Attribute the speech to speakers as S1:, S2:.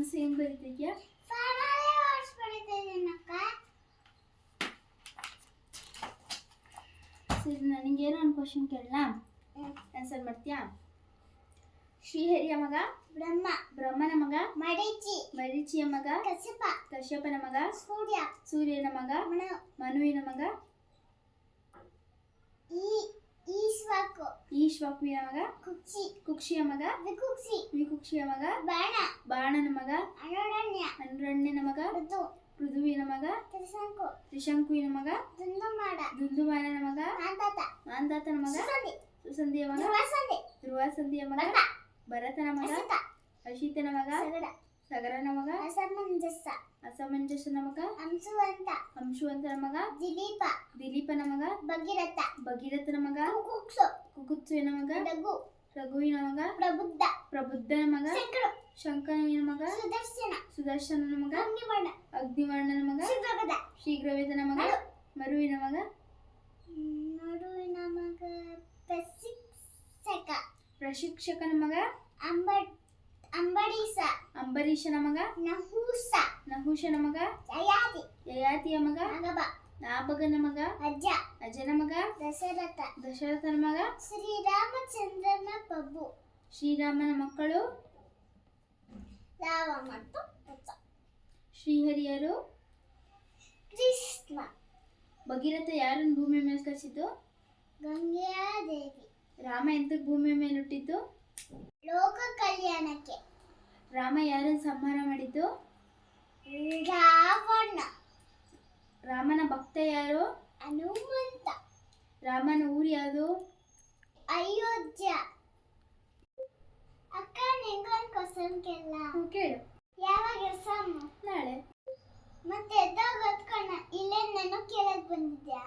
S1: Answer ಏನು ಬರೀತಿದ್ಯಾ? ಸರಿ, ನನಗೇನೋ ಒಂದು ಕ್ವಶನ್ ಕೇಳಲ್ಲ, ಆನ್ಸರ್ ಮಾಡ್ತೀಯಾ? ಶ್ರೀಹರಿಯ ಮಗ ಬ್ರಹ್ಮ, ಬ್ರಹ್ಮನ ಮಗ ಮರೀಚಿ, ಮರೀಚಿಯ ಮಗ ಕಶ್ಯಪ, ಕಶ್ಯಪನ ಮಗ ಸೂರ್ಯ, ಸೂರ್ಯನ ಮಗ ಮನುವಿನ ಮಗ ಈಶ್ವಾಕು, ಈಶ್ವಾಕುವಿನ ಮಗ ಕುಕ್ಷಿ, ಕುಕ್ಷಿಯ ಮಗ ವಿಕುಕ್ಷಿ, ವಿಕುಕ್ಷಿಯ ಮಗ ಬಾಣ, ಬಾಣನ ಮಗ ಅನುರಣ್ಯ, ಅನುರಣ್ಯನ ಮಗ ಋತು, ಪೃಥುವಿನ ಮಗ ತ್ರಿಶಂಕು, ತ್ರಿಶಂಕುವಿನ ಮಗ ದುಂದುಮಾನ, ದುಂದುಮಾನನ ಮಗ ಮಾಂಧಾತ, ಮಾಂಧಾತನ ಮಗ ಸುಸಂಧಿಯ ಮಗ ಧ್ರುವಸಂಧಿ, ಧ್ರುವಸಂಧಿಯ ಮಗ ಭರತನ ಮಗ ಅಶಿತನ ಮಗ ಸಗರ, ಸಗರನ ಮಗ ಅಸಮಂಜಸ, ಅಸಮಂಜಸನ ಮಗ ಅಂಶುವಂತ, ಅಂಶುವಂತನ ಮಗ ದಿಲೀಪ, ದಿಲೀಪನ ಮಗ ಭಗೀರಥ, ಭಗೀರಥನ ಮಗ ಕುಕುತ್ಸು, ಕುಕುತ್ಸುವಿನ ಮಗ ರಘು, ರಘುವಿನ ಮಗ ಪ್ರಬುದ್ಧ, ಪ್ರಬುದ್ಧನ ಮಗ ಶಂಕರ, ಶಂಕರನ ಮಗ ಸುದರ್ಶನ, ಸುದರ್ಶನನ ಮಗ ಅಗ್ನಿವರ್ಣ, ಅಗ್ನಿವರ್ಣನ ಮಗ ಶೀಘ್ರವೇದ, ಶೀಘ್ರವೇದನ ಮಗ ಮರುವಿನ ಮಗ ಮರುವಿನ ಮಗ ಪ್ರಶಿಕ್ಷಕ, ಪ್ರಶಿಕ್ಷಕನ ಮಗ ಅಂಬರೀಷ, ಅಂಬರೀಷನ ಮಗ ನಹುಷ, ನಹುಷನ ಮಗ ಯಯಾತಿ, ಯಯಾತಿಯ ಮಗ ನಾಗಭ, ನಾಭಗನ ಮಗ ಅಜ್ಜ, ಅಜ್ಜನ ಮಗ ದಶರಥ, ದಶರಥನ ಮಗ ಶ್ರೀರಾಮಚಂದ್ರನ ಪ್ರಭು. ಶ್ರೀರಾಮನ ಮಕ್ಕಳು ರಾಮ ಮತ್ತು ಕೃಷ್ಣ. ಶ್ರೀಹರಿಯರು ಕೃಷ್ಣ. ಭಗೀರಥ ಯಾರನ್ನು ಭೂಮಿ ಮೇಲೆ ಕಳಿಸಿತು? ಗಂಗೆಯ ದೇವಿ. ರಾಮ ಎಂತಕ್ಕೆ ಭೂಮಿ ಮೇಲೆ ಹುಟ್ಟಿದ್ದು? ಲೋಕ ಕಲ್ಯಾಣಕ್ಕೆ. ರಾಮ ಯಾರನ್ನು ಸಂಹಾರ ಮಾಡಿದ್ದು? ರಾವಣ. ರಾಮನ ಭಕ್ತ ಯಾರು? ಹನುಮಂತ. ರಾಮನ ಊರು ಯಾವುದು? ಅಯೋಧ್ಯ. ಅಕ್ಕ, ನಿಂಗೊಂದು ಕ್ವಶನ್ ಕೇಳ? ಕೇಳು. ಯಾವಾಗ ಎಕ್ಸಾಮ್? ನಾಳೆ. ಮತ್ತೆ ಎದ್ದಾಗ ಓದ್ಕೋಣ, ಇಲ್ಲೇ ನಾನು ಕೇಳಕ್ ಬಂದಿದ್ಯಾ?